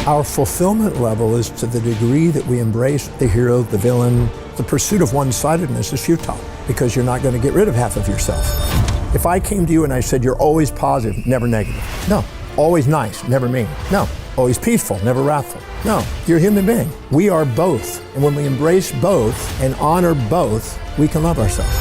Our fulfillment level is to the degree that we embrace the hero, the villain. The pursuit of one-sidedness is futile because you're not going to get rid of half of yourself. If I came to you and I said, you're always positive, never negative. No. Always nice, never mean. No. Always peaceful, never wrathful. No. You're a human being. We are both. And when we embrace both and honor both, we can love ourselves.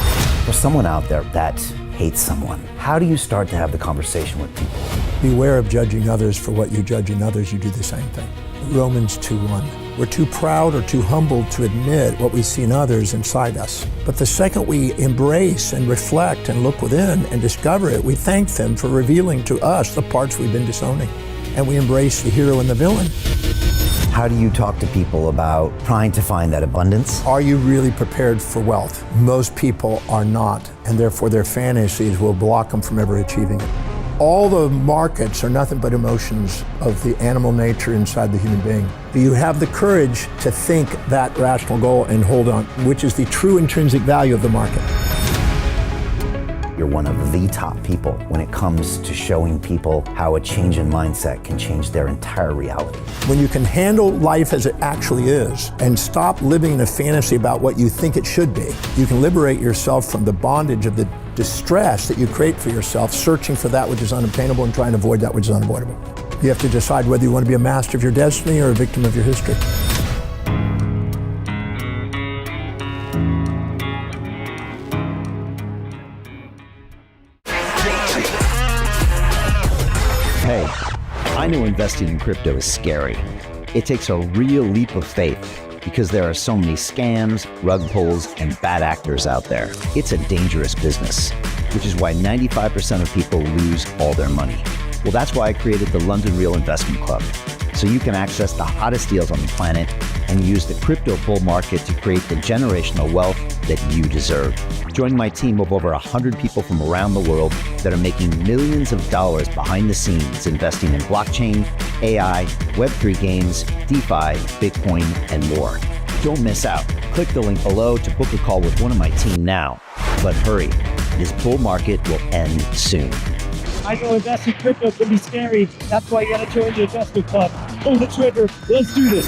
For someone out there that hates someone, how do you start to have the conversation with people? Beware of judging others for what you judge in others, you do the same thing. Romans 2:1. We're too proud or too humbled to admit what we see in others inside us. But the second we embrace and reflect and look within and discover it, we thank them for revealing to us the parts we've been disowning. And we embrace the hero and the villain. How do you talk to people about trying to find that abundance? Are you really prepared for wealth? Most people are not, and therefore their fantasies will block them from ever achieving it. All the markets are nothing but emotions of the animal nature inside the human being. Do you have the courage to think that rational goal and hold on, which is the true intrinsic value of the market? You're one of the top people when it comes to showing people how a change in mindset can change their entire reality. When you can handle life as it actually is and stop living in a fantasy about what you think it should be, you can liberate yourself from the bondage of the distress that you create for yourself, searching for that which is unobtainable and trying to avoid that which is unavoidable. You have to decide whether you want to be a master of your destiny or a victim of your history. Hey, I know investing in crypto is scary. It takes a real leap of faith because there are so many scams, rug pulls, and bad actors out there. It's a dangerous business, which is why 95% of people lose all their money. Well, that's why I created the London Real Investment Club, so you can access the hottest deals on the planet and use the crypto bull market to create the generational wealth that you deserve. Join my team of over 100 people from around the world that are making millions of dollars behind the scenes investing in blockchain, AI, Web3 games, DeFi, Bitcoin, and more. Don't miss out. Click the link below to book a call with one of my team now. But hurry, this bull market will end soon. I know investing in crypto can be scary. That's why you gotta join the investment club. Pull the trigger. Let's do this.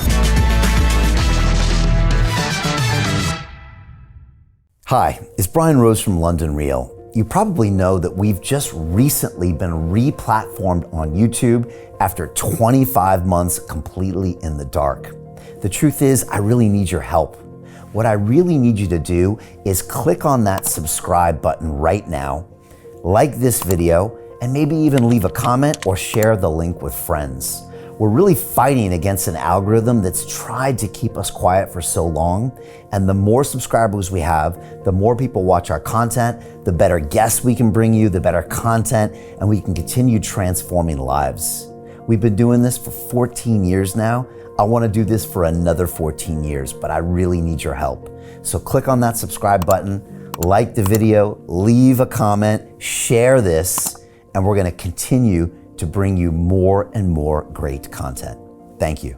Hi, it's Brian Rose from London Real. You probably know that we've just recently been re-platformed on YouTube after 25 months completely in the dark. The truth is, I really need your help. What I really need you to do is click on that subscribe button right now, like this video, and maybe even leave a comment or share the link with friends. We're really fighting against an algorithm that's tried to keep us quiet for so long. And the more subscribers we have, the more people watch our content, the better guests we can bring you, the better content, and we can continue transforming lives. We've been doing this for 14 years now. I want to do this for another 14 years, but I really need your help. So click on that subscribe button, like the video, leave a comment, share this, and we're going to continue to bring you more and more great content. Thank you.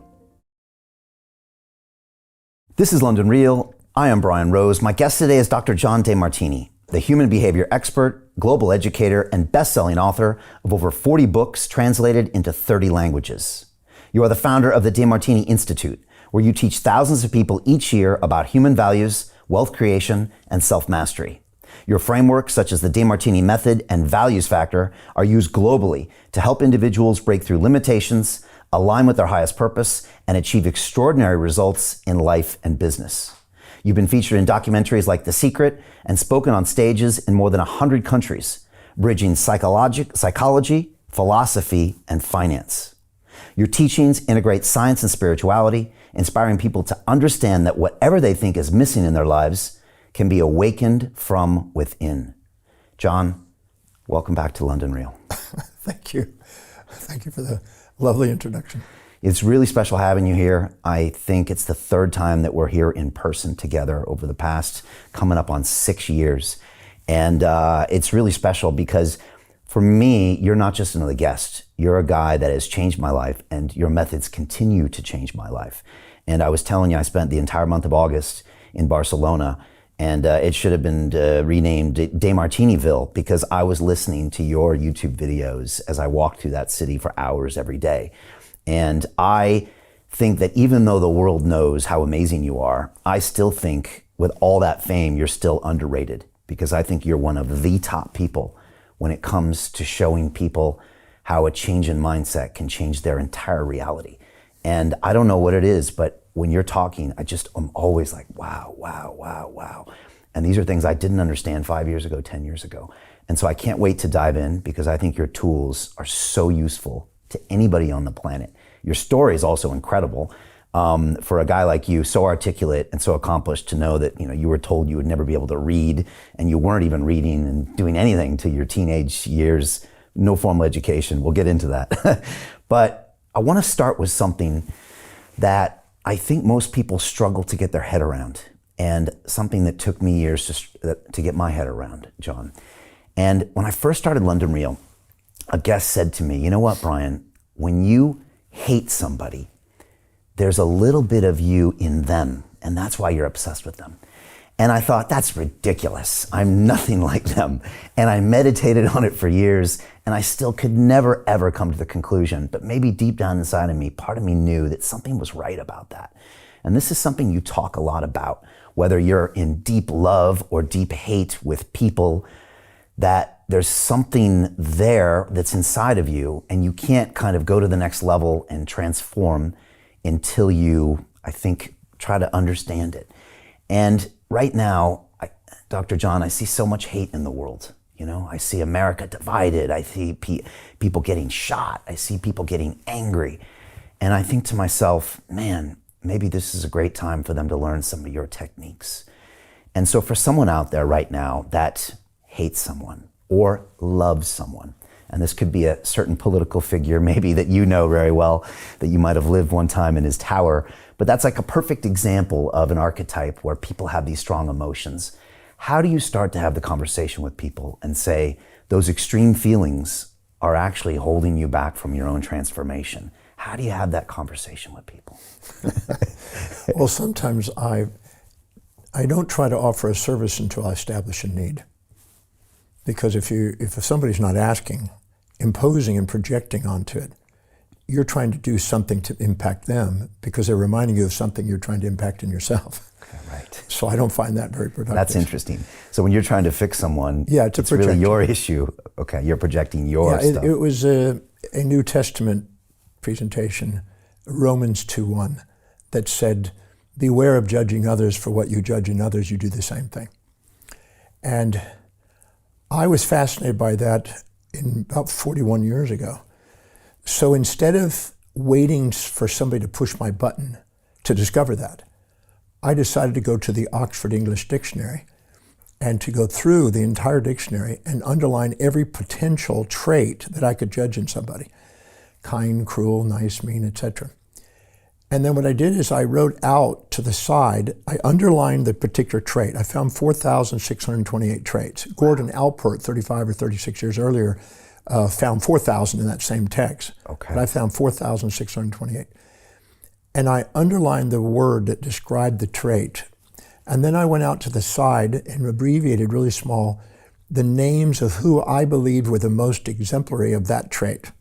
This is London Real. I am Brian Rose. My guest today is Dr. John DeMartini, the human behavior expert, global educator, and best-selling author of over 40 books translated into 30 languages. You are the founder of the DeMartini Institute, where you teach thousands of people each year about human values, wealth creation, and self-mastery. Your frameworks, such as the DeMartini method and values factor, are used globally to help individuals break through limitations, align with their highest purpose, and achieve extraordinary results in life and business. You've been featured in documentaries like The Secret and spoken on stages in more than 100 countries, bridging psychology, philosophy, and finance. Your teachings integrate science and spirituality, inspiring people to understand that whatever they think is missing in their lives can be awakened from within. John, welcome back to London Real. Thank you. Thank you for the lovely introduction. It's really special having you here. I think it's the third time that we're here in person together over the past, coming up on 6 years. And it's really special because for me, you're not just another guest. You're a guy that has changed my life, and your methods continue to change my life. And I was telling you, I spent the entire month of August in Barcelona, and it should have been renamed DeMartiniville because I was listening to your YouTube videos as I walked through that city for hours every day. And I think that even though the world knows how amazing you are, I still think with all that fame, you're still underrated, because I think you're one of the top people when it comes to showing people how a change in mindset can change their entire reality. And I don't know what it is, but when you're talking, I'm always like, wow, wow, wow, wow. And these are things I didn't understand 5 years ago, 10 years ago. And so I can't wait to dive in, because I think your tools are so useful to anybody on the planet. Your story is also incredible. For a guy like you, so articulate and so accomplished, to know that you were told you would never be able to read, and you weren't even reading and doing anything till your teenage years, no formal education. We'll get into that. But I want to start with something that I think most people struggle to get their head around, and something that took me years to get my head around, John. And when I first started London Real, a guest said to me, you know what, Brian, when you hate somebody, there's a little bit of you in them, and that's why you're obsessed with them. And I thought, that's ridiculous. I'm nothing like them. And I meditated on it for years, and I still could never, ever come to the conclusion. But maybe deep down inside of me, part of me knew that something was right about that. And this is something you talk a lot about, whether you're in deep love or deep hate with people, that there's something there that's inside of you, and you can't kind of go to the next level and transform until you, I think, try to understand it. And right now, Dr. John, I see so much hate in the world. I see America divided. I see people getting shot. I see people getting angry. And I think to myself, man, maybe this is a great time for them to learn some of your techniques. And so for someone out there right now that hates someone or loves someone, and this could be a certain political figure maybe that you know very well, that you might have lived one time in his tower, but that's like a perfect example of an archetype where people have these strong emotions. How do you start to have the conversation with people and say those extreme feelings are actually holding you back from your own transformation? How do you have that conversation with people? Well, sometimes I don't try to offer a service until I establish a need. Because if somebody's not asking, imposing and projecting onto it, you're trying to do something to impact them, because they're reminding you of something you're trying to impact in yourself. Okay, right. So I don't find that very productive. That's interesting. So when you're trying to fix someone, it's really your issue. Okay, you're projecting your stuff. It was a New Testament presentation, Romans 2:1, that said, beware of judging others, for what you judge in others, you do the same thing. And I was fascinated by that about 41 years ago. So instead of waiting for somebody to push my button to discover that, I decided to go to the Oxford English Dictionary and to go through the entire dictionary and underline every potential trait that I could judge in somebody. Kind, cruel, nice, mean, etc. And then what I did is I wrote out to the side, I underlined the particular trait. I found 4,628 traits. Gordon Alpert, 35 or 36 years earlier, found 4,000 in that same text. Okay. But I found 4,628. And I underlined the word that described the trait. And then I went out to the side and abbreviated really small the names of who I believed were the most exemplary of that trait.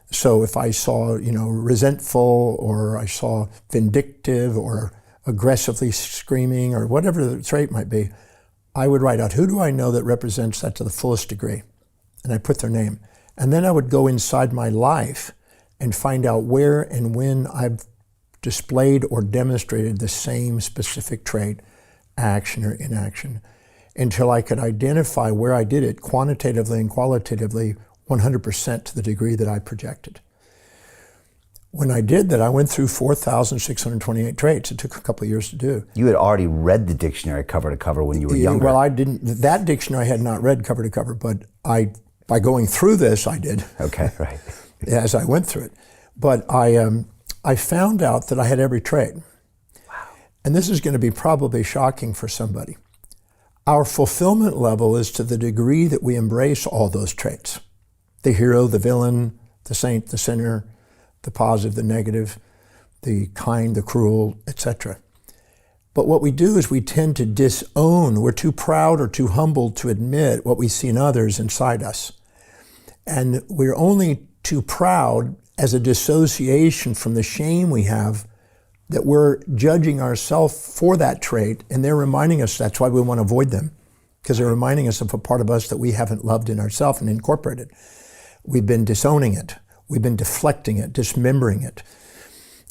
So if I saw, resentful, or I saw vindictive, or aggressively screaming, or whatever the trait might be, I would write out, who do I know that represents that to the fullest degree? And I put their name. And then I would go inside my life and find out where and when I've displayed or demonstrated the same specific trait, action or inaction, until I could identify where I did it quantitatively and qualitatively 100% to the degree that I projected. When I did that, I went through 4,628 traits. It took a couple of years to do. You had already read the dictionary cover to cover when you were younger. Well, I didn't. That dictionary I had not read cover to cover, but by going through this, I did. Okay, right. As I went through it. But I found out that I had every trait. Wow. And this is going to be probably shocking for somebody. Our fulfillment level is to the degree that we embrace all those traits. The hero, the villain, the saint, the sinner, the positive, the negative, the kind, the cruel, etc. But what we do is we tend to disown. We're too proud or too humble to admit what we see in others inside us. And we're only too proud as a dissociation from the shame we have that we're judging ourselves for that trait, and they're reminding us that's why we want to avoid them, because they're reminding us of a part of us that we haven't loved in ourselves and incorporated. We've been disowning it. We've been deflecting it, dismembering it.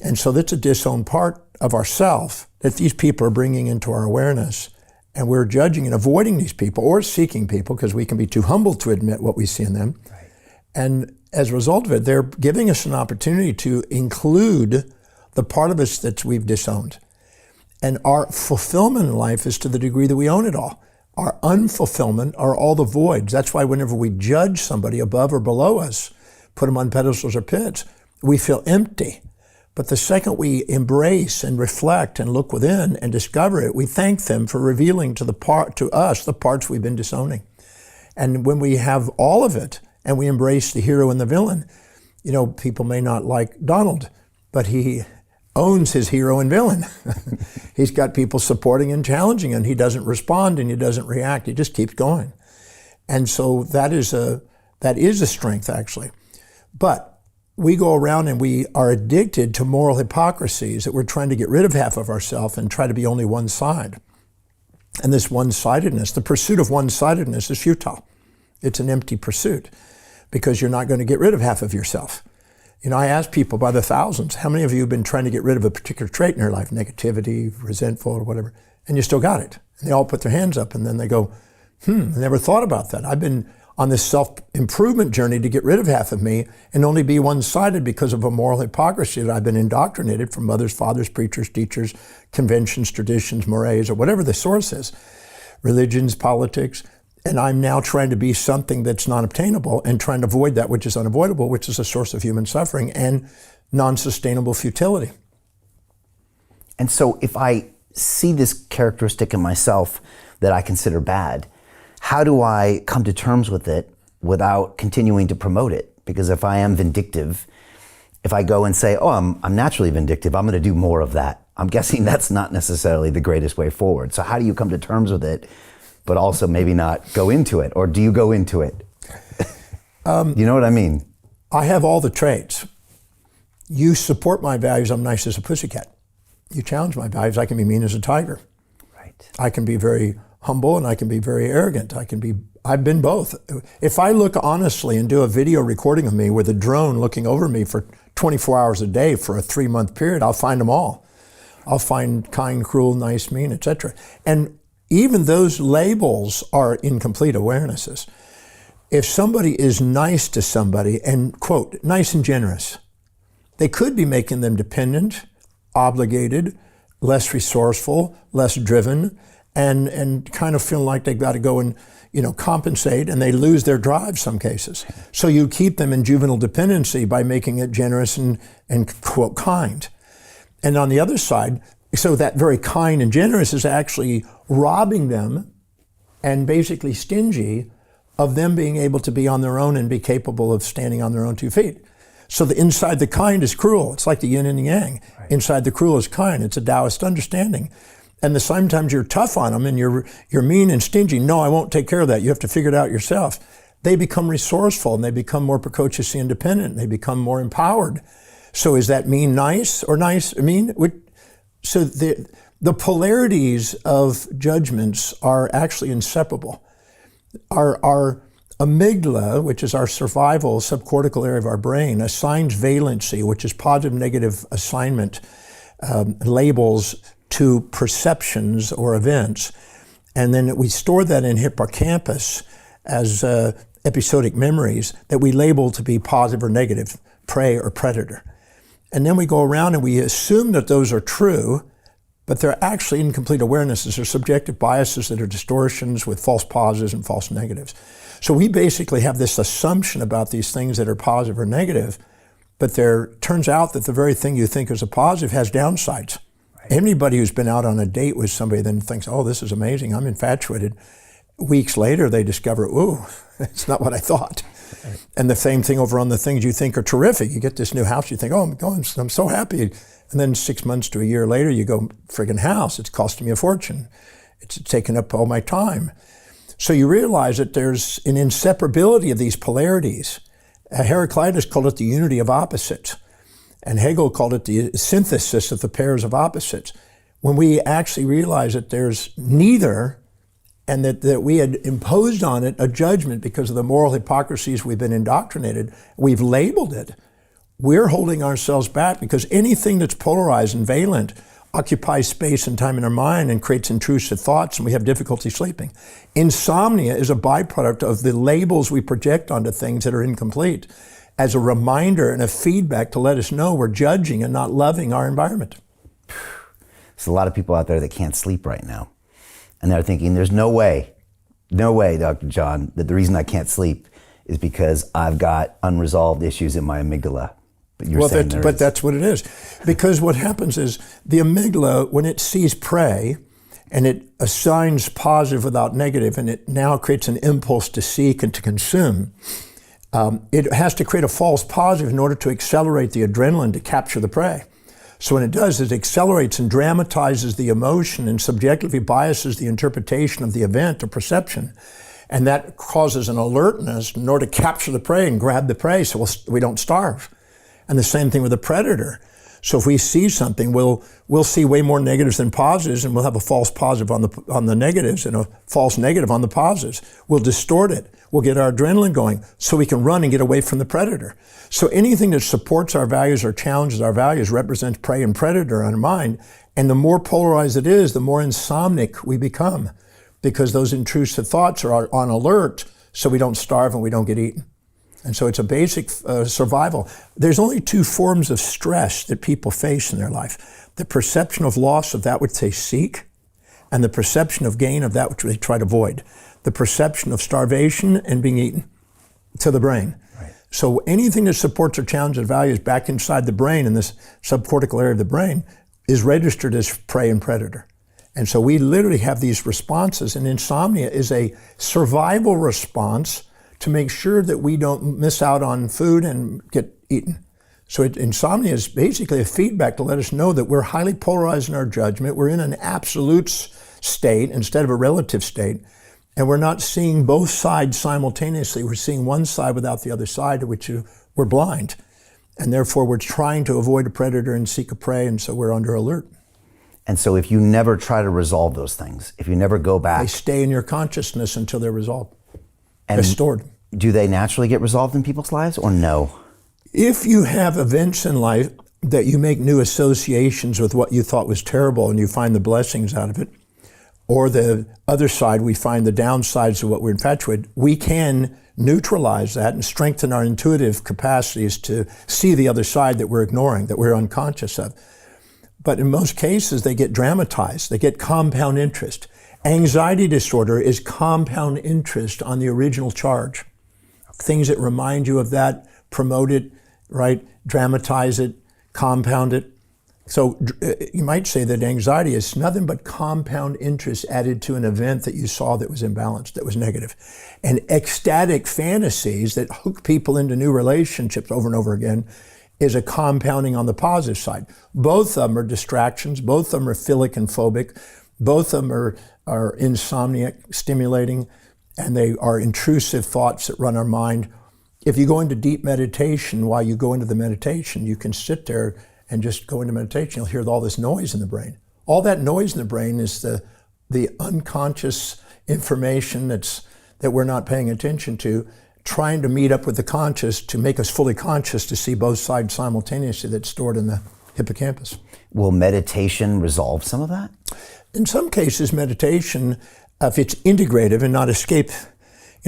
And so that's a disowned part of ourself that these people are bringing into our awareness, and we're judging and avoiding these people or seeking people because we can be too humble to admit what we see in them. Right. And as a result of it, they're giving us an opportunity to include the part of us that we've disowned. And our fulfillment in life is to the degree that we own it all. Our unfulfillment are all the voids. That's why whenever we judge somebody above or below us, put them on pedestals or pits, we feel empty. But the second we embrace and reflect and look within and discover it, we thank them for revealing to us the parts we've been disowning. And when we have all of it and we embrace the hero and the villain, people may not like Donald, but he owns his hero and villain. He's got people supporting and challenging, and he doesn't respond and he doesn't react. He just keeps going. And so that is a strength, actually. But we go around and we are addicted to moral hypocrisies that we're trying to get rid of half of ourselves and try to be only one side. And this one-sidedness, the pursuit of one-sidedness is futile. It's an empty pursuit because you're not going to get rid of half of yourself. I ask people by the thousands, how many of you have been trying to get rid of a particular trait in your life, negativity, resentful, or whatever, and you still got it? And they all put their hands up and then they go, I never thought about that. I've been on this self-improvement journey to get rid of half of me and only be one-sided because of a moral hypocrisy that I've been indoctrinated from mothers, fathers, preachers, teachers, conventions, traditions, mores, or whatever the source is, religions, politics. And I'm now trying to be something that's non-obtainable and trying to avoid that which is unavoidable, which is a source of human suffering and non-sustainable futility. And so if I see this characteristic in myself that I consider bad, how do I come to terms with it without continuing to promote it? Because if I am vindictive, if I go and say, I'm naturally vindictive, I'm going to do more of that, I'm guessing that's not necessarily the greatest way forward. So how do you come to terms with it, but also maybe not go into it? Or do you go into it? You know what I mean? I have all the traits. You support my values, I'm nice as a pussycat. You challenge my values, I can be mean as a tiger. Right. I can be very humble and I can be very arrogant. I've been both. If I look honestly and do a video recording of me with a drone looking over me for 24 hours a day for a 3-month period, I'll find them all. I'll find kind, cruel, nice, mean, etc. And even those labels are incomplete awarenesses. If somebody is nice to somebody and, quote, nice and generous, they could be making them dependent, obligated, less resourceful, less driven, and kind of feel like they've got to go and compensate, and they lose their drive some cases. So you keep them in juvenile dependency by making it generous and quote, kind. And on the other side, so that very kind and generous is actually robbing them and basically stingy of them being able to be on their own and be capable of standing on their own 2 feet. So the inside the kind is cruel. It's like the yin and the yang. Right. Inside the cruel is kind. It's a Taoist understanding. And sometimes you're tough on them and you're mean and stingy. No, I won't take care of that. You have to figure it out yourself. They become resourceful and they become more precociously independent. They become more empowered. So is that mean nice or nice mean? So the polarities of judgments are actually inseparable. Our amygdala, which is our survival subcortical area of our brain, assigns valency, which is positive negative assignment labels to perceptions or events. And then we store that in hippocampus as episodic memories that we label to be positive or negative, prey or predator. And then we go around and we assume that those are true, but they're actually incomplete awarenesses. They're subjective biases that are distortions with false positives and false negatives. So we basically have this assumption about these things that are positive or negative, but there turns out that the very thing you think is a positive has downsides. Right. Anybody who's been out on a date with somebody then thinks, oh, this is amazing, I'm infatuated. Weeks later, they discover, ooh, it's not what I thought. Right. And the same thing over on the things you think are terrific. You get this new house, you think, oh, I'm so happy. And then 6 months to a year later, you go, friggin' house, it's costing me a fortune. It's taken up all my time. So you realize that there's an inseparability of these polarities. Heraclitus called it the unity of opposites, and Hegel called it the synthesis of the pairs of opposites. When we actually realize that there's neither, and that we had imposed on it a judgment because of the moral hypocrisies we've been indoctrinated, we've labeled it, we're holding ourselves back, because anything that's polarized and valent occupies space and time in our mind and creates intrusive thoughts, and we have difficulty sleeping. Insomnia is a byproduct of the labels we project onto things that are incomplete, as a reminder and a feedback to let us know we're judging and not loving our environment. There's a lot of people out there that can't sleep right now. And they're thinking, there's no way, Dr. John, that the reason I can't sleep is because I've got unresolved issues in my amygdala. But you're saying there is. That's what it is. Because what happens is the amygdala, when it sees prey and it assigns positive without negative, and it now creates an impulse to seek and to consume, it has to create a false positive in order to accelerate the adrenaline to capture the prey. So when it does, it accelerates and dramatizes the emotion and subjectively biases the interpretation of the event or perception. And that causes an alertness in order to capture the prey and grab the prey so we don't starve. And the same thing with a predator. So if we see something, we'll see way more negatives than positives, and we'll have a false positive on the negatives and a false negative on the positives. We'll distort it. We'll get our adrenaline going so we can run and get away from the predator. So anything that supports our values or challenges our values represents prey and predator in our mind. And the more polarized it is, the more insomnic we become, because those intrusive thoughts are on alert so we don't starve and we don't get eaten. And so it's a basic survival. There's only two forms of stress that people face in their life: the perception of loss of that which they seek, and the perception of gain of that which they try to avoid. The perception of starvation and being eaten to the brain. Right. So anything that supports or challenges values back inside the brain, in this subcortical area of the brain, is registered as prey and predator. And so we literally have these responses, and insomnia is a survival response to make sure that we don't miss out on food and get eaten. So insomnia is basically a feedback to let us know that we're highly polarized in our judgment. We're in an absolute state instead of a relative state. And we're not seeing both sides simultaneously. We're seeing one side without the other side, to which we're blind. And therefore we're trying to avoid a predator and seek a prey, and so we're under alert. And so if you never try to resolve those things, if you never go back... They stay in your consciousness until they're resolved. And they're stored. Do they naturally get resolved in people's lives, or no? If you have events in life that you make new associations with what you thought was terrible and you find the blessings out of it, or the other side, we find the downsides of what we're infatuated, we can neutralize that and strengthen our intuitive capacities to see the other side that we're ignoring, that we're unconscious of. But in most cases, they get dramatized. They get compound interest. Anxiety disorder is compound interest on the original charge. Things that remind you of that, promote it, right? Dramatize it, compound it. So you might say that anxiety is nothing but compound interest added to an event that you saw that was imbalanced, that was negative. And ecstatic fantasies that hook people into new relationships over and over again is a compounding on the positive side. Both of them are distractions. Both of them are philic and phobic. Both of them are insomniac, stimulating, and they are intrusive thoughts that run our mind. If you go into deep meditation, while you go into the meditation, you can sit there and just go into meditation. You'll hear all this noise in the brain. All that noise in the brain is the unconscious information that we're not paying attention to, trying to meet up with the conscious to make us fully conscious to see both sides simultaneously that's stored in the hippocampus. Will meditation resolve some of that? In some cases, meditation, if it's integrative and not escape,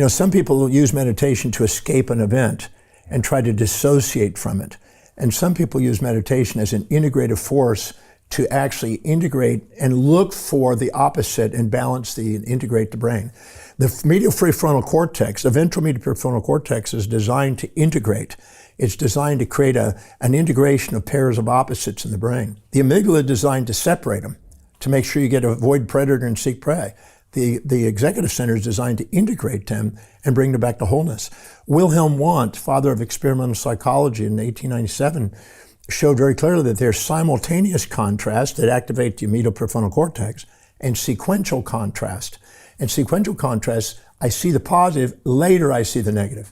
some people will use meditation to escape an event and try to dissociate from it. And some people use meditation as an integrative force to actually integrate and look for the opposite and balance and integrate the brain. The medial prefrontal cortex, the ventral medial prefrontal cortex, is designed to integrate. It's designed to create an integration of pairs of opposites in the brain. The amygdala is designed to separate them, to make sure you get avoid predator and seek prey. The executive center is designed to integrate them and bring them back to wholeness. Wilhelm Wundt, father of experimental psychology in 1897, showed very clearly that there's simultaneous contrast that activate the medial prefrontal cortex and sequential contrast. And sequential contrast, I see the positive, later I see the negative.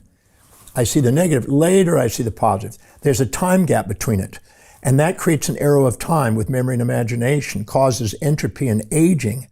I see the negative. Later, I see the positive. There's a time gap between it. And that creates an arrow of time with memory and imagination, causes entropy and aging.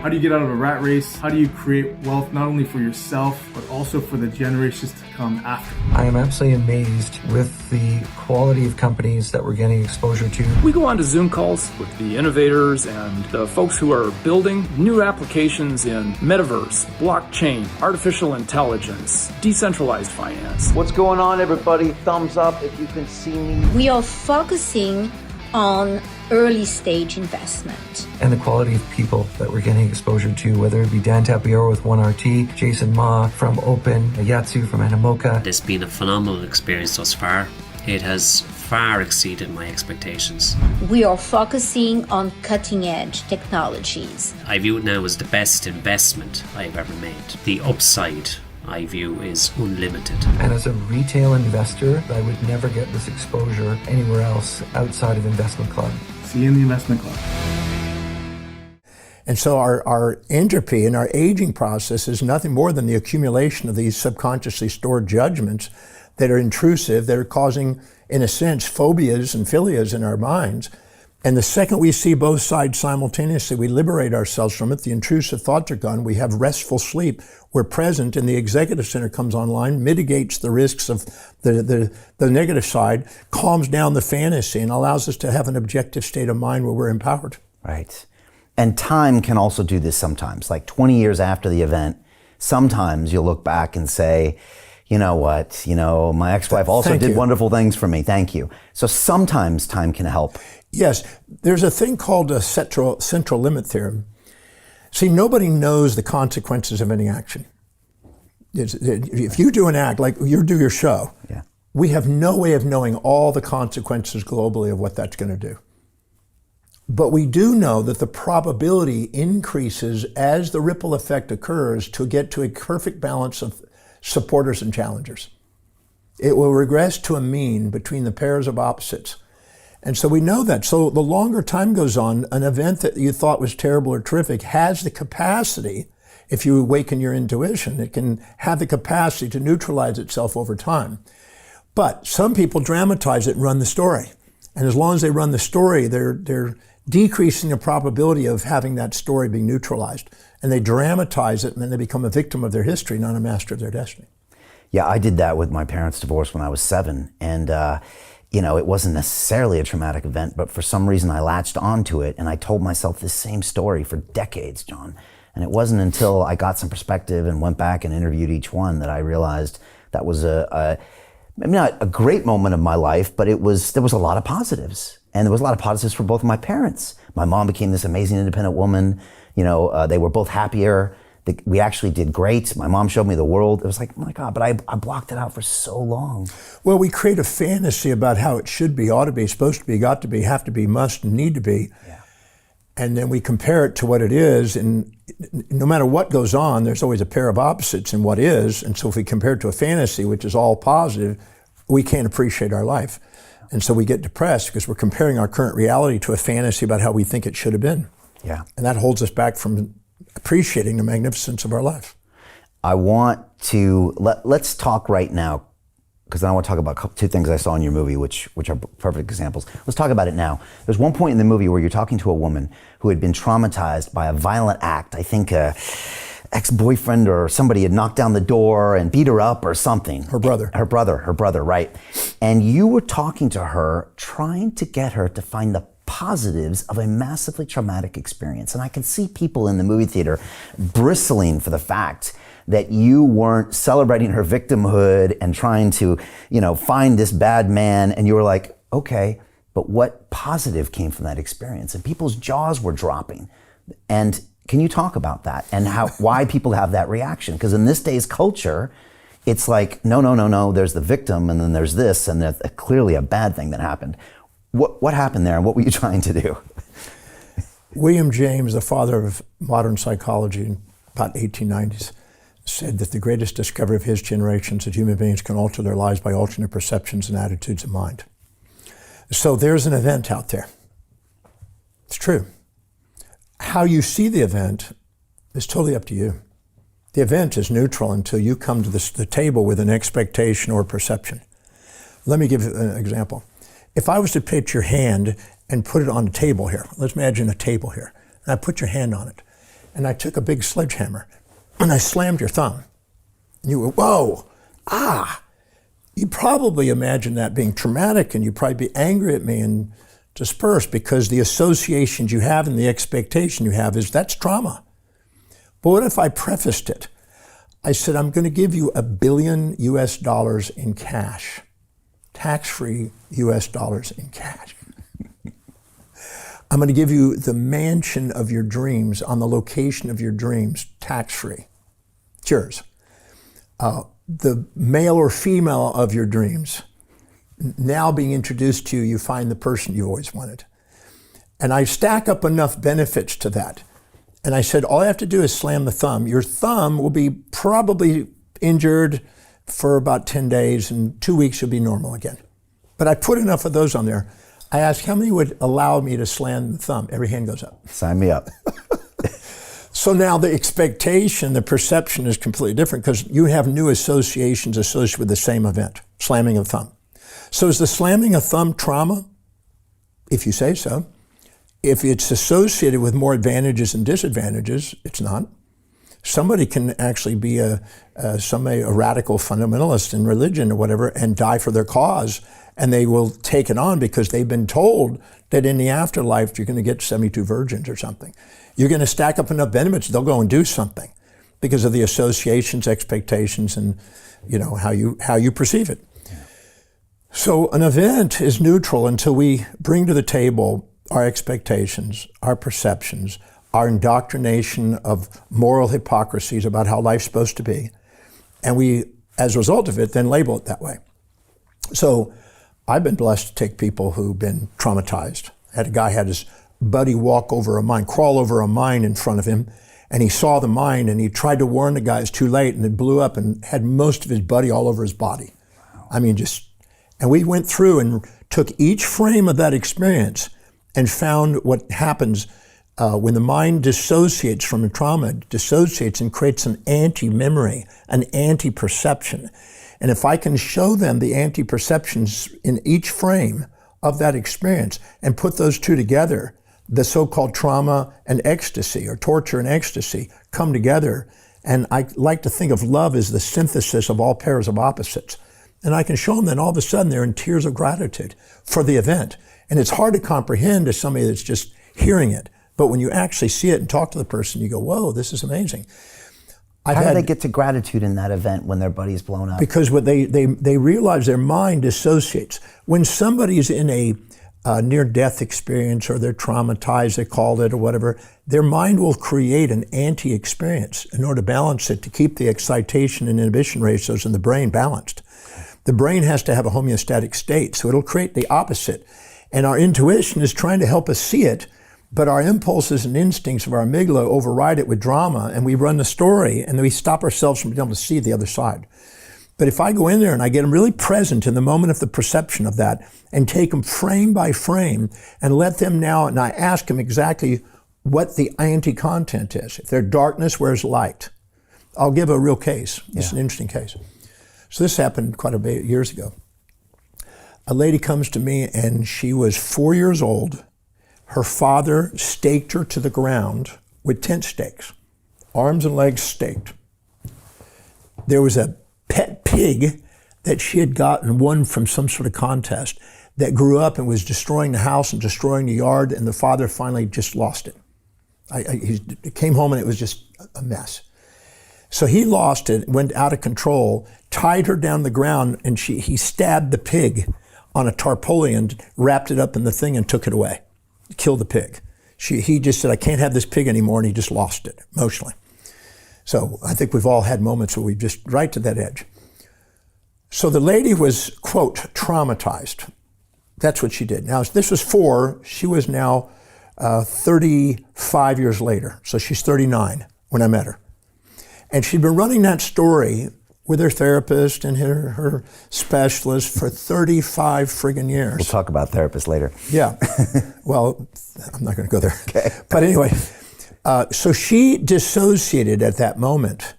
How do you get out of a rat race? How do you create wealth not only for yourself, but also for the generations to come after? I am absolutely amazed with the quality of companies that we're getting exposure to. We go on to Zoom calls with the innovators and the folks who are building new applications in metaverse, blockchain, artificial intelligence, decentralized finance. What's going on, everybody? Thumbs up if you can see me. We are focusing on early stage investment. And the quality of people that we're getting exposure to, whether it be Dan Tapiero with 1RT, Jason Ma from Open, Yatsu from Animoca. It's been a phenomenal experience thus far. It has far exceeded my expectations. We are focusing on cutting edge technologies. I view it now as the best investment I've ever made. The upside I view is unlimited. And as a retail investor, I would never get this exposure anywhere else outside of Investment Club. See you in the Investment Club. And so our entropy and our aging process is nothing more than the accumulation of these subconsciously stored judgments that are intrusive, that are causing, in a sense, phobias and philias in our minds. And the second we see both sides simultaneously, we liberate ourselves from it. The intrusive thoughts are gone. We have restful sleep. We're present, and the executive center comes online, mitigates the risks of the negative side, calms down the fantasy, and allows us to have an objective state of mind where we're empowered. Right. And time can also do this sometimes. Like 20 years after the event, sometimes you'll look back and say, you know what, my ex-wife also did wonderful things for me. Thank you. So sometimes time can help. Yes, there's a thing called a central limit theorem. See, nobody knows the consequences of any action. If you do an act, like you do your show, we have no way of knowing all the consequences globally of what that's going to do. But we do know that the probability increases as the ripple effect occurs to get to a perfect balance of supporters and challengers. It will regress to a mean between the pairs of opposites. And so we know that. So the longer time goes on, an event that you thought was terrible or terrific has the capacity, if you awaken your intuition, it can have the capacity to neutralize itself over time. But some people dramatize it and run the story. And as long as they run the story, they're decreasing the probability of having that story being neutralized. And they dramatize it, and then they become a victim of their history, not a master of their destiny. Yeah, I did that with my parents' divorce when I was 7. And, it wasn't necessarily a traumatic event, but for some reason I latched onto it, and I told myself this same story for decades, John. And it wasn't until I got some perspective and went back and interviewed each one that I realized that was not a great moment of my life, but there was a lot of positives. And there was a lot of positives for both of my parents. My mom became this amazing independent woman. They were both happier. We actually did great. My mom showed me the world. It was like, oh my God, but I blocked it out for so long. Well, we create a fantasy about how it should be, ought to be, supposed to be, got to be, have to be, must, need to be. Yeah. And then we compare it to what it is. And no matter what goes on, there's always a pair of opposites in what is. And so if we compare it to a fantasy, which is all positive, we can't appreciate our life. And so we get depressed because we're comparing our current reality to a fantasy about how we think it should have been. Yeah. And that holds us back from appreciating the magnificence of our life. I want to, let's talk right now, because then I want to talk about 2 things I saw in your movie, which are perfect examples. Let's talk about it now. There's one point in the movie where you're talking to a woman who had been traumatized by a violent act. I think a ex-boyfriend or somebody had knocked down the door and beat her up or something. Her brother, right. And you were talking to her, trying to get her to find the positives of a massively traumatic experience. And I can see people in the movie theater bristling for the fact that you weren't celebrating her victimhood and trying to, find this bad man. And you were like, okay, but what positive came from that experience? And people's jaws were dropping. And can you talk about that and why people have that reaction? Because in this day's culture, it's like, no, there's the victim and then there's this, and there's clearly a bad thing that happened. What happened there and what were you trying to do? William James, the father of modern psychology in about 1890s, said that the greatest discovery of his generation is that human beings can alter their lives by altering their perceptions and attitudes of mind. So there's an event out there. It's true. How you see the event is totally up to you. The event is neutral until you come to the table with an expectation or perception. Let me give an example. If I was to take your hand and put it on the table here, let's imagine a table here, and I put your hand on it, and I took a big sledgehammer, and I slammed your thumb. And you went, whoa, you probably imagine that being traumatic, and you'd probably be angry at me and disperse, because the associations you have and the expectation you have is that's trauma. But what if I prefaced it? I said, I'm going to give you $1 billion in cash, tax-free US dollars in cash. I'm going to give you the mansion of your dreams on the location of your dreams, tax-free. It's yours. The male or female of your dreams, now being introduced to you, you find the person you always wanted. And I stack up enough benefits to that. And I said, all I have to do is slam the thumb. Your thumb will be probably injured for about 10 days, and 2 weeks you'll be normal again. But I put enough of those on there. I asked how many would allow me to slam the thumb. Every hand goes up. Sign me up. So now the expectation, the perception is completely different, because you have new associations associated with the same event, slamming of thumb. So is the slamming of thumb trauma? If you say so. If it's associated with more advantages and disadvantages, it's not. Somebody can actually be a radical fundamentalist in religion or whatever and die for their cause, and they will take it on because they've been told that in the afterlife you're going to get 72 virgins or something. You're going to stack up enough benefits, they'll go and do something because of the associations, expectations, and how you perceive it. Yeah. So an event is neutral until we bring to the table our expectations, our perceptions, our indoctrination of moral hypocrisies about how life's supposed to be. And we, as a result of it, then label it that way. So I've been blessed to take people who've been traumatized. I had a guy had his buddy crawl over a mine in front of him, and he saw the mine, and he tried to warn the guy. It's too late, and it blew up and had most of his buddy all over his body. Wow. And we went through and took each frame of that experience and found what happens when the mind dissociates from a trauma, dissociates and creates an anti-memory, an anti-perception. And if I can show them the anti-perceptions in each frame of that experience and put those two together, the so-called trauma and ecstasy, or torture and ecstasy, come together. And I like to think of love as the synthesis of all pairs of opposites. And I can show them that all of a sudden they're in tears of gratitude for the event. And it's hard to comprehend to somebody that's just hearing it. But when you actually see it and talk to the person, you go, whoa, this is amazing. How do they get to gratitude in that event when their buddy's blown up? Because what they realize their mind dissociates. When somebody's in a near-death experience, or they're traumatized, they called it, or whatever, their mind will create an anti-experience in order to balance it, to keep the excitation and inhibition ratios in the brain balanced. The brain has to have a homeostatic state, so it'll create the opposite. And our intuition is trying to help us see it, but our impulses and instincts of our amygdala override it with drama, and we run the story, and then we stop ourselves from being able to see the other side. But if I go in there and I get them really present in the moment of the perception of that, and take them frame by frame, and let them now, and I ask them exactly what the anti-content is. If they're darkness, where's light? I'll give a real case. It's an interesting case. So this happened quite a bit years ago. A lady comes to me, and she was 4 years old. Her father staked her to the ground with tent stakes, arms and legs staked. There was a pet pig that she had won from some sort of contest that grew up and was destroying the house and destroying the yard, and the father finally just lost it. He came home and it was just a mess. So he lost it, went out of control, tied her down the ground, and he stabbed the pig on a tarpaulin, wrapped it up in the thing, and took it away. Killed the pig. He just said, I can't have this pig anymore, and he just lost it emotionally. So I think we've all had moments where we just right to that edge. So the lady was, quote, traumatized. That's what she did. Now, this was 4. She was now 35 years later. So she's 39 when I met her. And she'd been running that story with her therapist and her specialist for 35 friggin' years. We'll talk about therapists later. Yeah. Well, I'm not going to go there. Okay. But anyway, so she dissociated at that moment.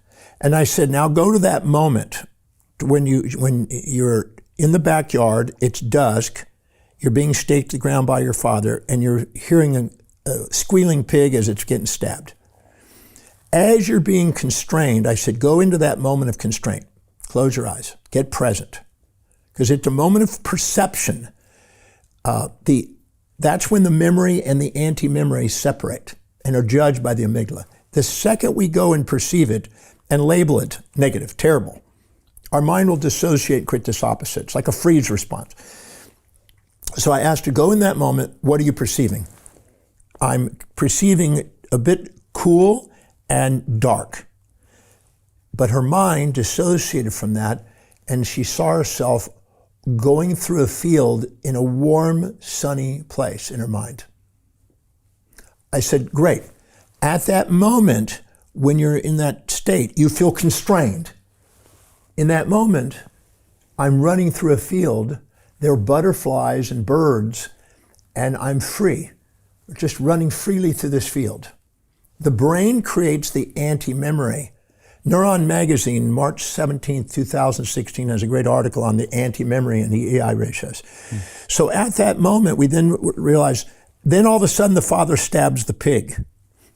And I said, now go to that moment when you're in the backyard, it's dusk, you're being staked to the ground by your father, and you're hearing a squealing pig as it's getting stabbed. As you're being constrained, I said, go into that moment of constraint. Close your eyes, get present. Because at the moment of perception, that's when the memory and the anti-memory separate and are judged by the amygdala. The second we go and perceive it and label it negative, terrible, our mind will dissociate and create this opposite. It's like a freeze response. So I asked her, go in that moment, what are you perceiving? I'm perceiving a bit cool and dark. But her mind dissociated from that, and she saw herself going through a field in a warm, sunny place in her mind. I said, great. At that moment, when you're in that state, you feel constrained. In that moment, I'm running through a field, there are butterflies and birds, and I'm free, just running freely through this field. The brain creates the anti-memory. Neuron Magazine, March 17th, 2016, has a great article on the anti-memory and the EI ratios. So at that moment, we then realize, then all of a sudden the father stabs the pig.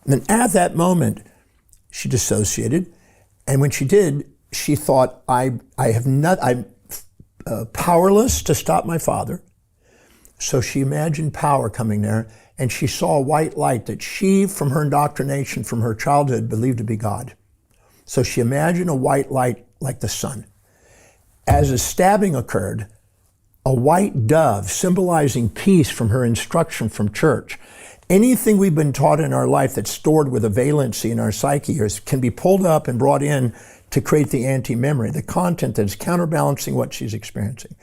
And then at that moment, she dissociated. And when she did, she thought, I'm powerless to stop my father. So she imagined power coming there, and she saw a white light that she, from her indoctrination, from her childhood, believed to be God. So she imagined a white light like the sun. As the stabbing occurred, a white dove, symbolizing peace from her instruction from church. Anything we've been taught in our life that's stored with a valency in our psyche can be pulled up and brought in to create the anti-memory, the content that's counterbalancing what she's experiencing.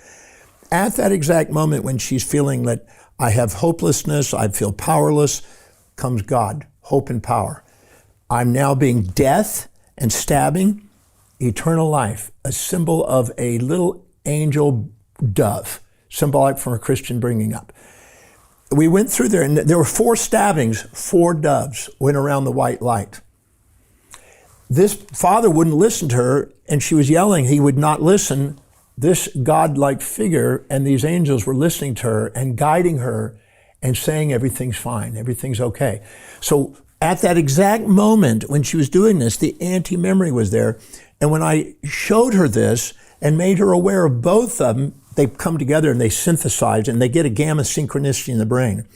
At that exact moment when she's feeling that I have hopelessness, I feel powerless, comes God, hope and power. I'm now being death and stabbing, eternal life, a symbol of a little angel dove, symbolic from a Christian bringing up. We went through there, and there were 4 stabbings, 4 doves went around the white light. This father wouldn't listen to her, and she was yelling. He would not listen. This God-like figure and these angels were listening to her and guiding her and saying everything's fine, everything's okay. So at that exact moment when she was doing this, the anti-memory was there. And when I showed her this and made her aware of both of them, they come together and they synthesize and they get a gamma synchronicity in the brain.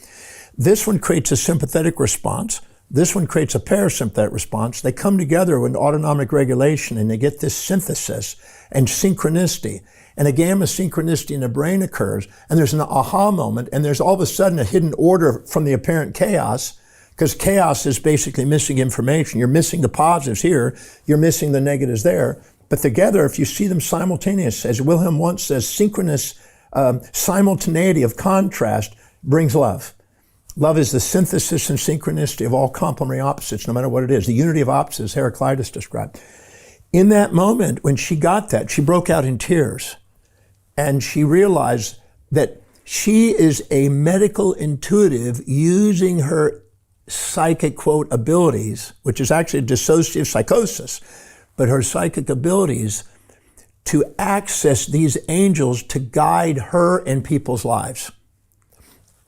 This one creates a sympathetic response. This one creates a parasympathetic response. They come together with autonomic regulation and they get this synthesis and synchronicity. And a gamma synchronicity in the brain occurs, and there's an aha moment, and there's all of a sudden a hidden order from the apparent chaos, because chaos is basically missing information. You're missing the positives here, you're missing the negatives there. But together, if you see them simultaneous, as Wilhelm once says, synchronous simultaneity of contrast brings love. Love is the synthesis and synchronicity of all complementary opposites, no matter what it is. The unity of opposites, Heraclitus described. In that moment, when she got that, she broke out in tears. And she realized that she is a medical intuitive using her psychic, quote, abilities, which is actually dissociative psychosis, but her psychic abilities to access these angels to guide her and people's lives.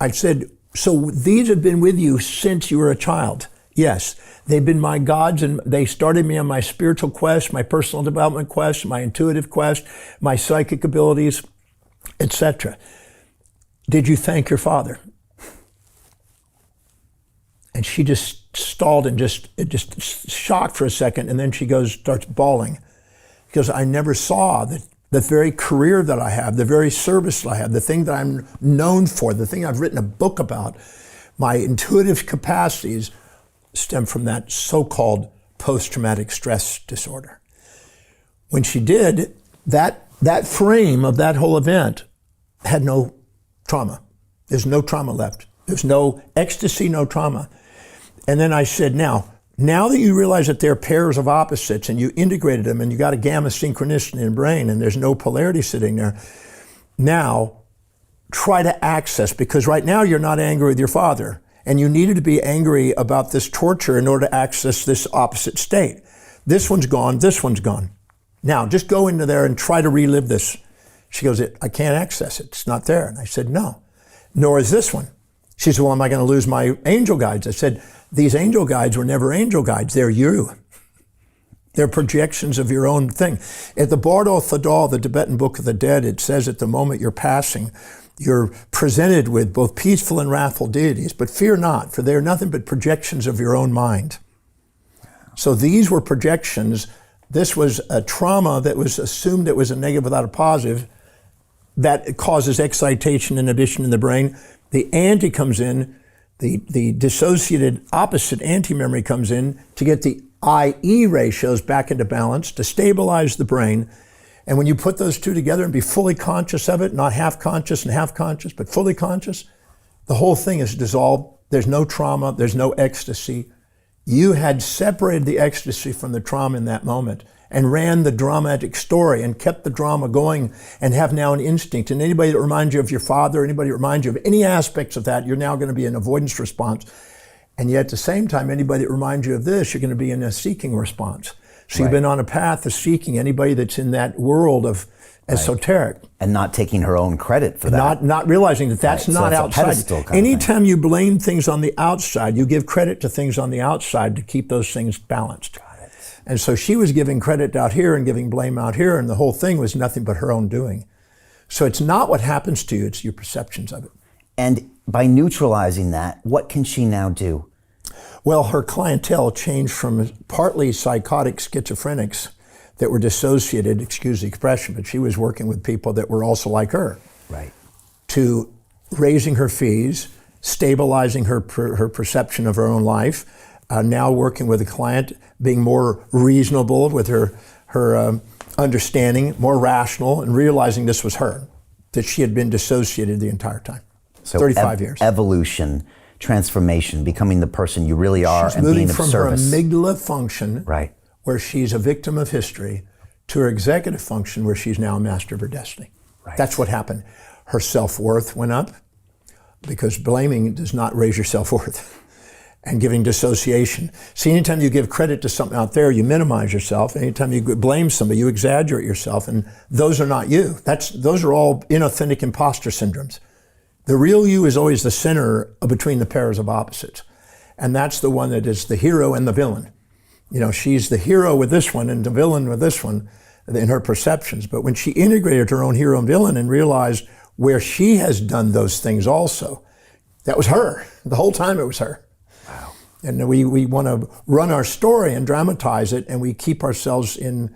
I said, so these have been with you since you were a child? Yes, they've been my gods, and they started me on my spiritual quest, my personal development quest, my intuitive quest, my psychic abilities, etc. Did you thank your father? And she just stalled and just shocked for a second, and then she starts bawling. Because I never saw that the very career that I have, the very service that I have, the thing that I'm known for, the thing I've written a book about, my intuitive capacities stem from that so-called post-traumatic stress disorder. When she did, that frame of that whole event had no trauma. There's no trauma left. There's no ecstasy, no trauma. And then I said, now that you realize that they're pairs of opposites and you integrated them and you got a gamma synchronicity in the brain and there's no polarity sitting there, now try to access, because right now you're not angry with your father and you needed to be angry about this torture in order to access this opposite state. This one's gone, this one's gone. Now, just go into there and try to relive this. She goes, I can't access it. It's not there. And I said, no, nor is this one. She said, well, am I going to lose my angel guides? I said, these angel guides were never angel guides. They're you. They're projections of your own thing. At the Bardo Thadal, the Tibetan Book of the Dead, it says at the moment you're passing, you're presented with both peaceful and wrathful deities, but fear not, for they are nothing but projections of your own mind. So these were projections. This was a trauma that was assumed it was a negative without a positive. That causes excitation, inhibition in the brain. The anti comes in, the dissociated opposite anti-memory comes in to get the IE ratios back into balance, to stabilize the brain. And when you put those two together and be fully conscious of it, not half conscious and half conscious, but fully conscious, the whole thing is dissolved. There's no trauma, there's no ecstasy. You had separated the ecstasy from the trauma in that moment and ran the dramatic story and kept the drama going and have now an instinct. And anybody that reminds you of your father, anybody that reminds you of any aspects of that, you're now going to be an avoidance response. And yet at the same time, anybody that reminds you of this, you're going to be in a seeking response. So You've been on a path of seeking anybody that's in that world of esoteric. And not taking her own credit for that. Not realizing that that's not outside. Anytime you blame things on the outside, you give credit to things on the outside to keep those things balanced. And so she was giving credit out here and giving blame out here, and the whole thing was nothing but her own doing. So it's not what happens to you, it's your perceptions of it. And by neutralizing that, what can she now do? Well, her clientele changed from partly psychotic schizophrenics that were dissociated, excuse the expression, but she was working with people that were also like her. Right. To raising her fees, stabilizing her perception of her own life, now working with a client, being more reasonable with her understanding, more rational, and realizing this was her, that she had been dissociated the entire time. So 35 years. Evolution, transformation, becoming the person you really are, she's and being of service. She's moving from her amygdala function, right, where she's a victim of history, to her executive function, where she's now a master of her destiny. Right. That's what happened. Her self-worth went up, because blaming does not raise your self-worth. And giving dissociation. See, anytime you give credit to something out there, you minimize yourself. Anytime you blame somebody, you exaggerate yourself, and those are not you. Those are all inauthentic imposter syndromes. The real you is always the center between the pairs of opposites. And that's the one that is the hero and the villain. You know, she's the hero with this one and the villain with this one in her perceptions. But when she integrated her own hero and villain and realized where she has done those things also, that was her. The whole time it was her. Wow. And we want to run our story and dramatize it, and we keep ourselves in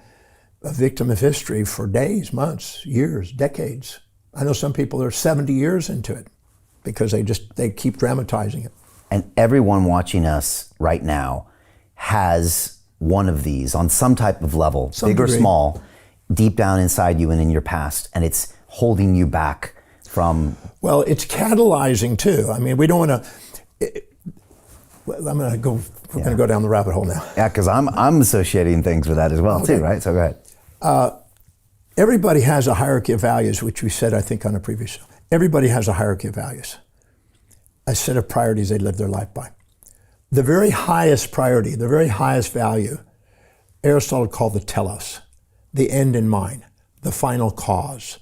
a victim of history for days, months, years, decades. I know some people are 70 years into it because they keep dramatizing it. And everyone watching us right now has one of these on some type of level, big or small, deep down inside you and in your past, and it's holding you back from... Well, it's catalyzing too. I mean, we don't want to... We're going to go down the rabbit hole now. Yeah, because I'm associating things with that as well too, right? So go ahead. Everybody has a hierarchy of values, which we said, I think, on a previous show. Everybody has a hierarchy of values, a set of priorities they live their life by. The very highest priority, the very highest value, Aristotle called the telos, the end in mind, the final cause.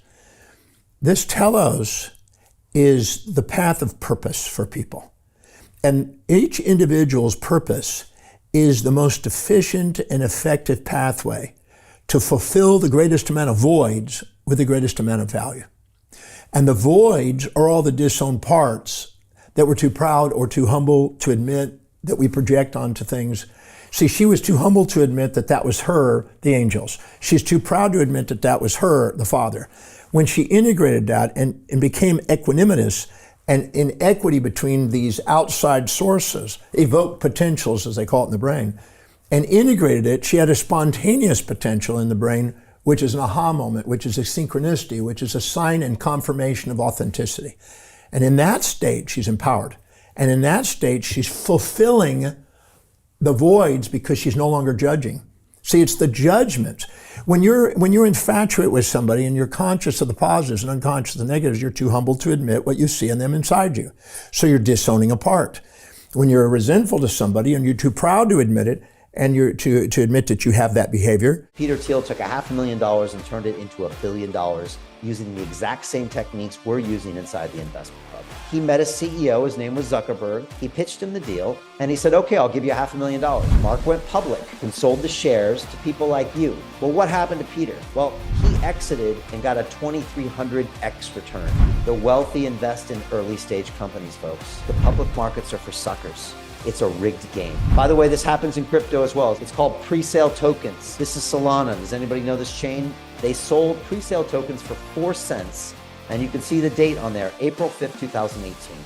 This telos is the path of purpose for people. And each individual's purpose is the most efficient and effective pathway to fulfill the greatest amount of voids with the greatest amount of value. And the voids are all the disowned parts that we're too proud or too humble to admit that we project onto things. See, she was too humble to admit that that was her, the angels. She's too proud to admit that that was her, the Father. When she integrated that and became equanimous and in equity between these outside sources, evoked potentials, as they call it in the brain, and integrated it, she had a spontaneous potential in the brain, which is an aha moment, which is a synchronicity, which is a sign and confirmation of authenticity. And in that state, she's empowered. And in that state, she's fulfilling the voids because she's no longer judging. See, it's the judgment. When you're infatuated with somebody and you're conscious of the positives and unconscious of the negatives, you're too humble to admit what you see in them inside you. So you're disowning a part. When you're resentful to somebody and you're too proud to admit it, and you're to admit that you have that behavior. Peter Thiel took $500,000 and turned it into $1 billion using the exact same techniques we're using inside the investment club. He met a CEO, his name was Zuckerberg. He pitched him the deal and he said, okay, I'll give you $500,000. Mark went public and sold the shares to people like you. Well, what happened to Peter? Well, he exited and got a 2,300x return. The wealthy invest in early stage companies, folks. The public markets are for suckers. It's a rigged game. By the way, this happens in crypto as well. It's called pre-sale tokens. This is Solana. Does anybody know this chain? They sold pre-sale tokens for 4 cents, and you can see the date on there, April 5th, 2018.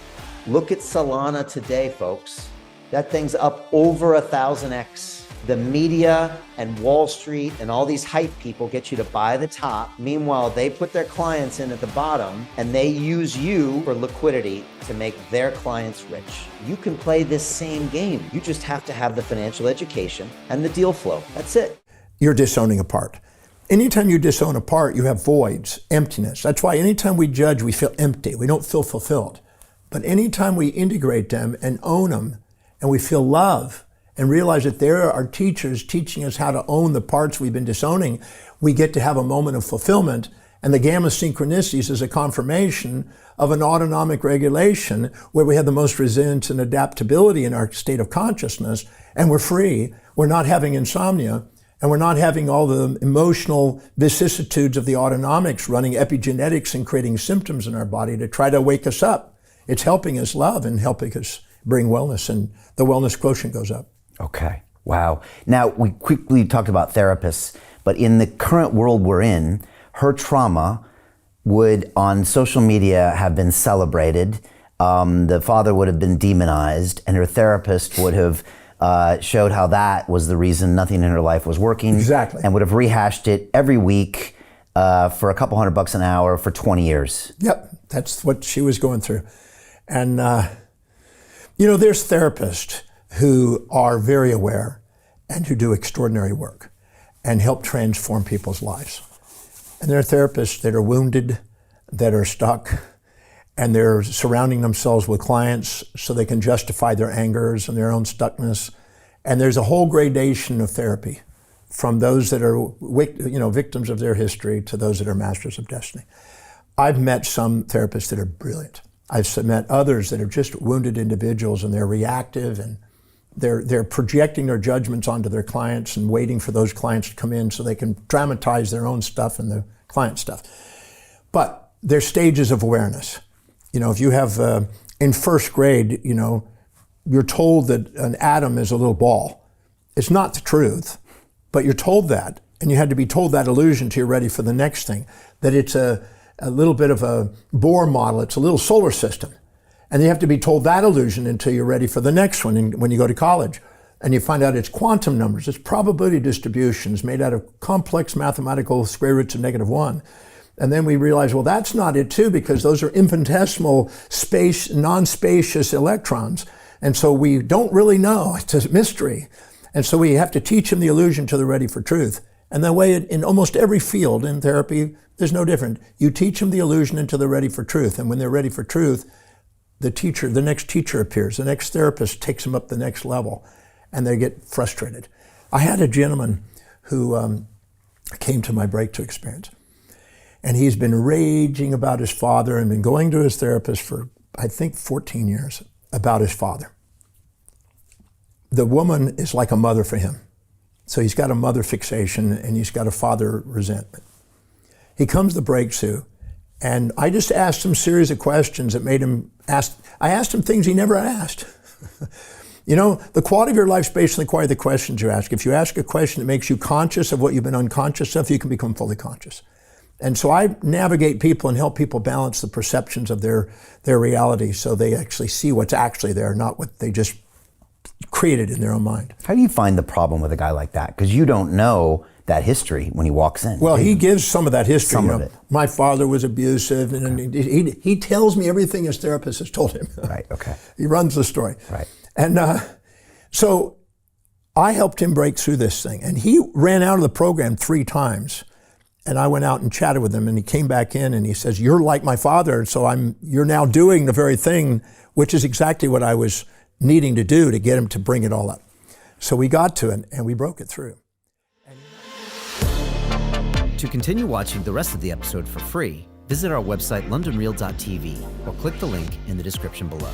Look at Solana today, folks. That thing's up over 1,000x. The media and Wall Street and all these hype people get you to buy the top. Meanwhile, they put their clients in at the bottom and they use you for liquidity to make their clients rich. You can play this same game. You just have to have the financial education and the deal flow. That's it. You're disowning a part. Anytime you disown a part, you have voids, emptiness. That's why anytime we judge, we feel empty. We don't feel fulfilled. But anytime we integrate them and own them, and we feel love, and realize that there are teachers teaching us how to own the parts we've been disowning, we get to have a moment of fulfillment. And the gamma synchronicities is a confirmation of an autonomic regulation where we have the most resilience and adaptability in our state of consciousness, and we're free. We're not having insomnia, and we're not having all the emotional vicissitudes of the autonomics running epigenetics and creating symptoms in our body to try to wake us up. It's helping us love and helping us bring wellness, and the wellness quotient goes up. Okay. Wow. Now, we quickly talked about therapists, but in the current world we're in, her trauma would, on social media, have been celebrated. The father would have been demonized, and her therapist would have showed how that was the reason nothing in her life was working. Exactly. And would have rehashed it every week for a couple $100 an hour for 20 years. Yep. That's what she was going through. And, there's therapists who are very aware and who do extraordinary work and help transform people's lives. And there are therapists that are wounded, that are stuck, and they're surrounding themselves with clients so they can justify their angers and their own stuckness. And there's a whole gradation of therapy, from those that are victims of their history to those that are masters of destiny. I've met some therapists that are brilliant. I've met others that are just wounded individuals, and they're reactive, and they're projecting their judgments onto their clients and waiting for those clients to come in so they can dramatize their own stuff and the client stuff. But there's stages of awareness. If you have, in first grade, you're told that an atom is a little ball. It's not the truth, but you're told that, and you had to be told that illusion till you're ready for the next thing, that it's a little bit of a Bohr model. It's a little solar system. And you have to be told that illusion until you're ready for the next one when you go to college. And you find out it's quantum numbers, it's probability distributions made out of complex mathematical square roots of -1. And then we realize, well, that's not it too, because those are infinitesimal non-spacious electrons. And so we don't really know, it's a mystery. And so we have to teach them the illusion till they're ready for truth. And that way, in almost every field in therapy, there's no different. You teach them the illusion until they're ready for truth. And when they're ready for truth, the next teacher appears, the next therapist takes them up the next level, and they get frustrated. I had a gentleman who came to my breakthrough experience, and he's been raging about his father and been going to his therapist for, I think, 14 years about his father. The woman is like a mother for him. So he's got a mother fixation and he's got a father resentment. He comes to breakthrough, and I just asked him a series of questions that made him I asked him things he never asked. The quality of your life is based on the quality of the questions you ask. If you ask a question that makes you conscious of what you've been unconscious of, you can become fully conscious. And so I navigate people and help people balance the perceptions of their reality so they actually see what's actually there, not what they just created in their own mind. How do you find the problem with a guy like that? Because you don't know that history when he walks in. Well, he gives some of that history. Some of it. My father was abusive, and he tells me everything his therapist has told him. Right, okay. He runs the story. Right. And so I helped him break through this thing. And he ran out of the program 3 times. And I went out and chatted with him, and he came back in and he says, "You're like my father, so you're now doing the very thing," which is exactly what I was needing to do to get him to bring it all up. So we got to it and we broke it through. To continue watching the rest of the episode for free, visit our website londonreal.tv or click the link in the description below.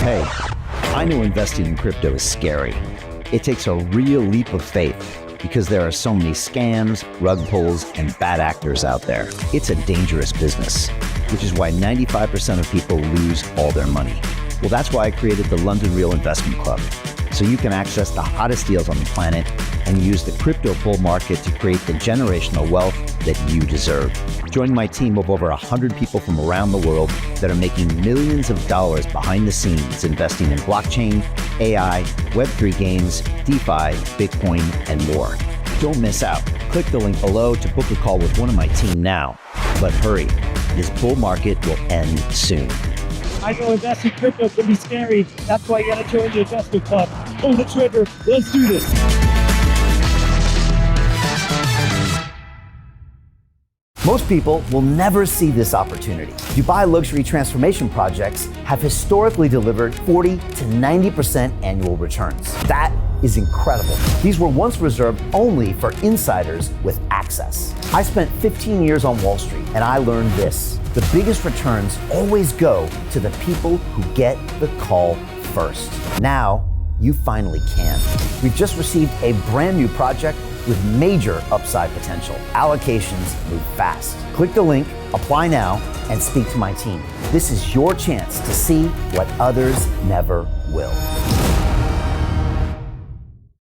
Hey, I know investing in crypto is scary. It takes a real leap of faith because there are so many scams, rug pulls, and bad actors out there. It's a dangerous business, which is why 95% of people lose all their money. Well, that's why I created the London Real Investment Club, so you can access the hottest deals on the planet and use the crypto bull market to create the generational wealth that you deserve. Join my team of over 100 people from around the world that are making millions of dollars behind the scenes investing in blockchain, AI, Web3 games, DeFi, Bitcoin, and more. Don't miss out. Click the link below to book a call with one of my team now. But hurry, this bull market will end soon. I know investing in crypto can be scary. That's why you gotta join the investment club. Pull the trigger. Let's do this. Most people will never see this opportunity. Dubai luxury transformation projects have historically delivered 40 to 90% annual returns. That is incredible. These were once reserved only for insiders with access. I spent 15 years on Wall Street and I learned this: the biggest returns always go to the people who get the call first. Now, you finally can. We've just received a brand new project with major upside potential. Allocations move fast. Click the link, apply now, and speak to my team. This is your chance to see what others never will.